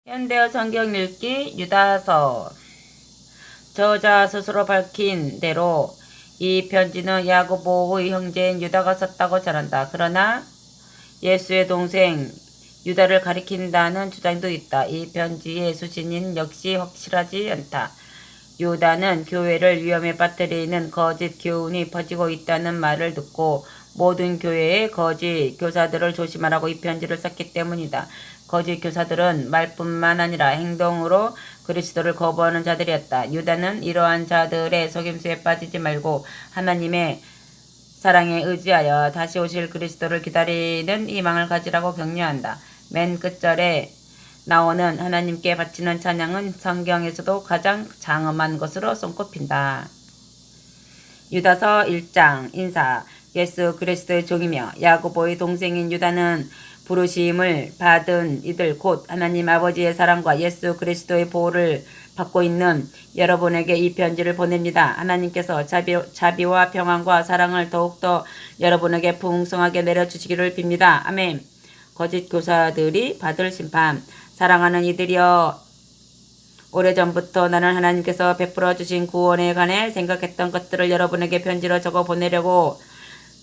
현대어 성경 읽기 유다서. 저자 스스로 밝힌 대로 이 편지는 야고보의 형제인 유다가 썼다고 전한다. 그러나 예수의 동생 유다를 가리킨다는 주장도 있다. 이 편지의 수신인 역시 확실하지 않다. 유다는 교회를 위험에 빠뜨리는 거짓 교훈이 퍼지고 있다는 말을 듣고 모든 교회의 거짓 교사들을 조심하라고 이 편지를 썼기 때문이다. 거짓 교사들은 말뿐만 아니라 행동으로 그리스도를 거부하는 자들이었다. 유다는 이러한 자들의 속임수에 빠지지 말고 하나님의 사랑에 의지하여 다시 오실 그리스도를 기다리는 희망을 가지라고 격려한다. 맨 끝절에 나오는 하나님께 바치는 찬양은 성경에서도 가장 장엄한 것으로 손꼽힌다. 유다서 1장 인사. 예수 그리스도의 종이며 야고보의 동생인 유다는 부르심을 받은 이들 곧 하나님 아버지의 사랑과 예수 그리스도의 보호를 받고 있는 여러분에게 이 편지를 보냅니다. 하나님께서 자비와 평안과 사랑을 더욱더 여러분에게 풍성하게 내려주시기를 빕니다. 아멘. 거짓 교사들이 받을 심판. 사랑하는 이들이여, 오래전부터 나는 하나님께서 베풀어 주신 구원에 관해 생각했던 것들을 여러분에게 편지로 적어 보내려고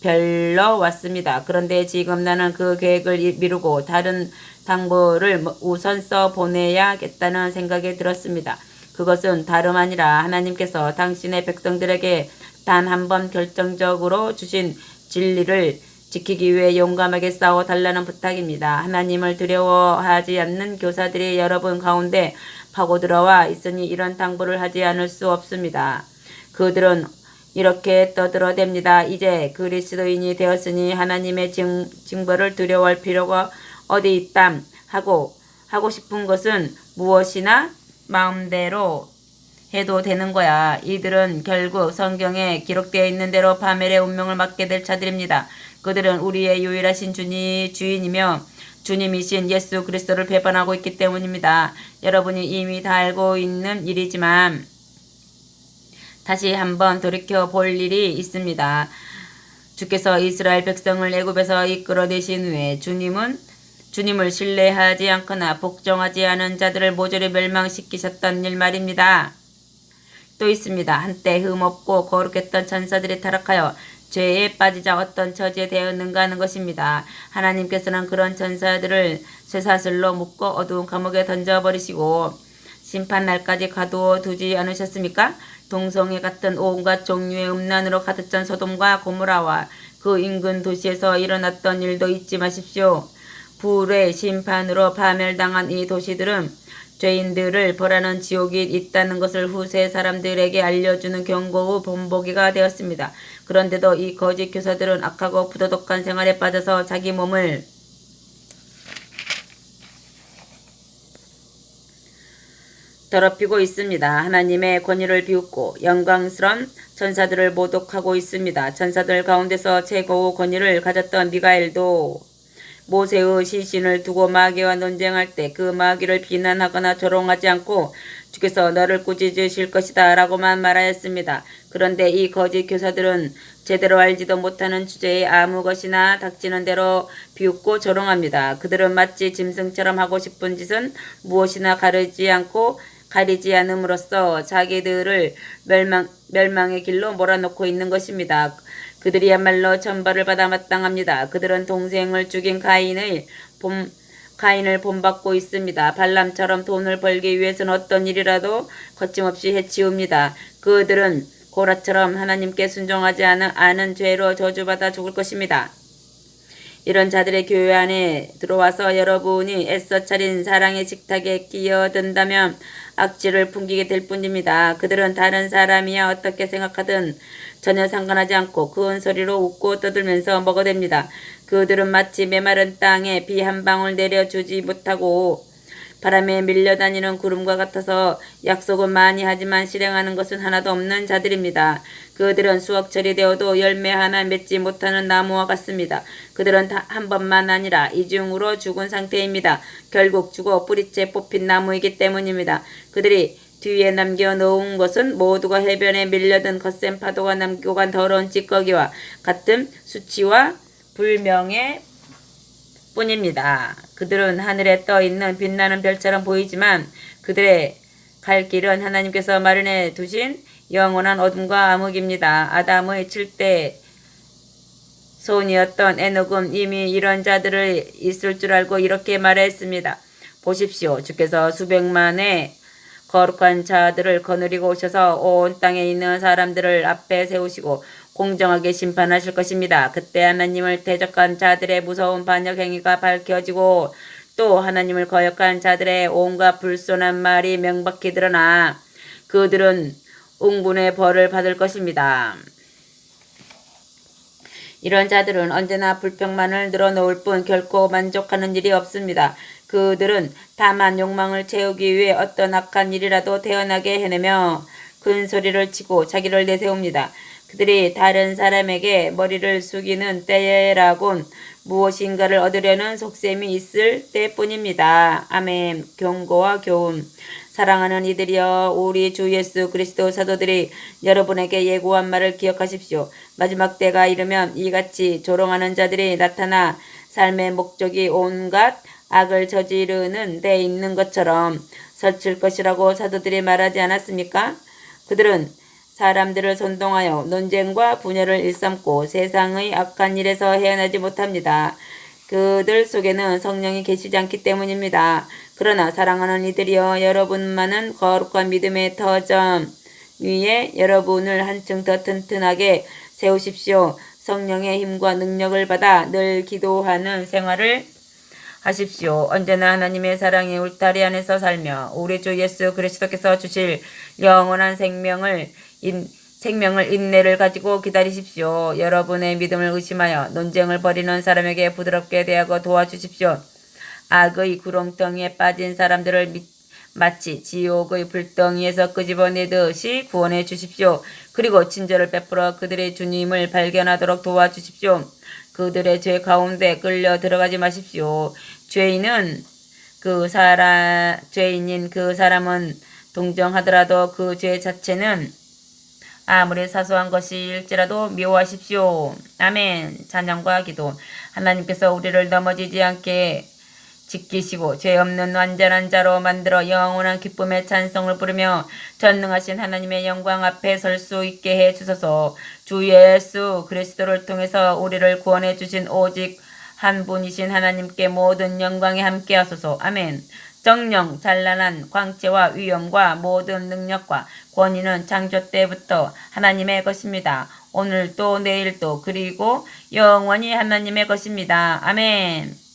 별러 왔습니다. 그런데 지금 나는 그 계획을 미루고 다른 당부를 우선 써 보내야겠다는 생각이 들었습니다. 그것은 다름 아니라 하나님께서 당신의 백성들에게 단 한 번 결정적으로 주신 진리를 지키기 위해 용감하게 싸워 달라는 부탁입니다. 하나님을 두려워하지 않는 교사들이 여러분 가운데 파고들어와 있으니 이런 당부를 하지 않을 수 없습니다. 그들은 이렇게 떠들어댑니다. 이제 그리스도인이 되었으니 하나님의 징벌을 두려워할 필요가 어디 있담 하고 싶은 것은 무엇이나 마음대로 해도 되는 거야. 이들은 결국 성경에 기록되어 있는 대로 파멸의 운명을 맞게 될 자들입니다. 그들은 우리의 유일하신 주인이며 주님이신 예수 그리스도를 배반하고 있기 때문입니다. 여러분이 이미 다 알고 있는 일이지만 다시 한번 돌이켜 볼 일이 있습니다. 주께서 이스라엘 백성을 애굽에서 이끌어내신 후에 주님을 신뢰하지 않거나 복종하지 않은 자들을 모조리 멸망시키셨던 일 말입니다. 또 있습니다. 한때 흠없고 거룩했던 천사들이 타락하여 죄에 빠지자 어떤 처지에 되었는가 하는 것입니다. 하나님께서는 그런 천사들을 쇠사슬로 묶어 어두운 감옥에 던져버리시고 심판날까지 가두어 두지 않으셨습니까? 동성애 같은 온갖 종류의 음란으로 가득 찬 소돔과 고모라와 그 인근 도시에서 일어났던 일도 잊지 마십시오. 불의 심판으로 파멸당한 이 도시들은 죄인들을 벌하는 지옥이 있다는 것을 후세 사람들에게 알려주는 경고의 본보기가 되었습니다. 그런데도 이 거짓 교사들은 악하고 부도덕한 생활에 빠져서 자기 몸을 더럽히고 있습니다. 하나님의 권위를 비웃고 영광스런 천사들을 모독하고 있습니다. 천사들 가운데서 최고의 권위를 가졌던 미가엘도 모세의 시신을 두고 마귀와 논쟁할 때 그 마귀를 비난하거나 조롱하지 않고 주께서 너를 꾸짖으실 것이다 라고만 말하였습니다. 그런데 이 거짓 교사들은 제대로 알지도 못하는 주제에 아무 것이나 닥치는 대로 비웃고 조롱합니다. 그들은 마치 짐승처럼 하고 싶은 짓은 무엇이나 가리지 않음으로써 자기들을 멸망의 길로 몰아넣고 있는 것입니다. 그들이야말로 천벌을 받아 마땅합니다. 그들은 동생을 죽인 가인을 본받고 있습니다. 발람처럼 돈을 벌기 위해서는 어떤 일이라도 거침없이 해치웁니다. 그들은 고라처럼 하나님께 순종하지 않은 죄로 저주받아 죽을 것입니다. 이런 자들의 교회 안에 들어와서 여러분이 애써 차린 사랑의 식탁에 끼어든다면 악취를 풍기게 될 뿐입니다. 그들은 다른 사람이야 어떻게 생각하든 전혀 상관하지 않고 큰 소리로 웃고 떠들면서 먹어댑니다. 그들은 마치 메마른 땅에 비 한 방울 내려주지 못하고 바람에 밀려다니는 구름과 같아서 약속은 많이 하지만 실행하는 것은 하나도 없는 자들입니다. 그들은 수확철이 되어도 열매 하나 맺지 못하는 나무와 같습니다. 그들은 다 한 번만 아니라 이중으로 죽은 상태입니다. 결국 죽어 뿌리째 뽑힌 나무이기 때문입니다. 그들이 뒤에 남겨놓은 것은 모두가 해변에 밀려든 거센 파도가 남기고 간 더러운 찌꺼기와 같은 수치와 불명예 뿐입니다. 그들은 하늘에 떠 있는 빛나는 별처럼 보이지만 그들의 갈 길은 하나님께서 마련해 두신 영원한 어둠과 암흑입니다. 아담의 7대 손이었던 에녹은 이미 이런 자들을 있을 줄 알고 이렇게 말했습니다. 보십시오. 주께서 수백만의 거룩한 자들을 거느리고 오셔서 온 땅에 있는 사람들을 앞에 세우시고 공정하게 심판하실 것입니다. 그때 하나님을 대적한 자들의 무서운 반역 행위가 밝혀지고 또 하나님을 거역한 자들의 온갖 불손한 말이 명백히 드러나 그들은 웅분의 벌을 받을 것입니다. 이런 자들은 언제나 불평만을 늘어놓을 뿐 결코 만족하는 일이 없습니다. 그들은 다만 욕망을 채우기 위해 어떤 악한 일이라도 태어나게 해내며 큰 소리를 치고 자기를 내세웁니다. 그들이 다른 사람에게 머리를 숙이는 때라곤 무엇인가를 얻으려는 속셈이 있을 때뿐입니다. 아멘. 경고와 교훈. 사랑하는 이들이여, 우리 주 예수 그리스도 사도들이 여러분에게 예고한 말을 기억하십시오. 마지막 때가 이르면 이같이 조롱하는 자들이 나타나 삶의 목적이 온갖 악을 저지르는 데 있는 것처럼 설칠 것이라고 사도들이 말하지 않았습니까? 그들은 사람들을 선동하여 논쟁과 분열을 일삼고 세상의 악한 일에서 헤어나지 못합니다. 그들 속에는 성령이 계시지 않기 때문입니다. 그러나 사랑하는 이들이여, 여러분만은 거룩한 믿음의 터전 위에 여러분을 한층 더 튼튼하게 세우십시오. 성령의 힘과 능력을 받아 늘 기도하는 생활을 하십시오. 언제나 하나님의 사랑의 울타리 안에서 살며 우리 주 예수 그리스도께서 주실 영원한 생명을 인내를 가지고 기다리십시오. 여러분의 믿음을 의심하여 논쟁을 벌이는 사람에게 부드럽게 대하고 도와주십시오. 악의 구렁텅이에 빠진 사람들을 마치 지옥의 불덩이에서 끄집어내듯이 구원해 주십시오. 그리고 친절을 베풀어 그들의 주님을 발견하도록 도와주십시오. 그들의 죄 가운데 끌려 들어가지 마십시오. 죄인인 그 사람은 동정하더라도 그 죄 자체는 아무리 사소한 것일지라도 미워하십시오. 아멘. 찬양과 기도. 하나님께서 우리를 넘어지지 않게 지키시고 죄 없는 완전한 자로 만들어 영원한 기쁨의 찬송을 부르며 전능하신 하나님의 영광 앞에 설 수 있게 해 주소서. 주 예수 그리스도를 통해서 우리를 구원해 주신 오직 한 분이신 하나님께 모든 영광에 함께 하소서. 아멘. 정령 찬란한 광채와 위엄과 모든 능력과 권위는 창조 때부터 하나님의 것입니다. 오늘도 내일도 그리고 영원히 하나님의 것입니다. 아멘.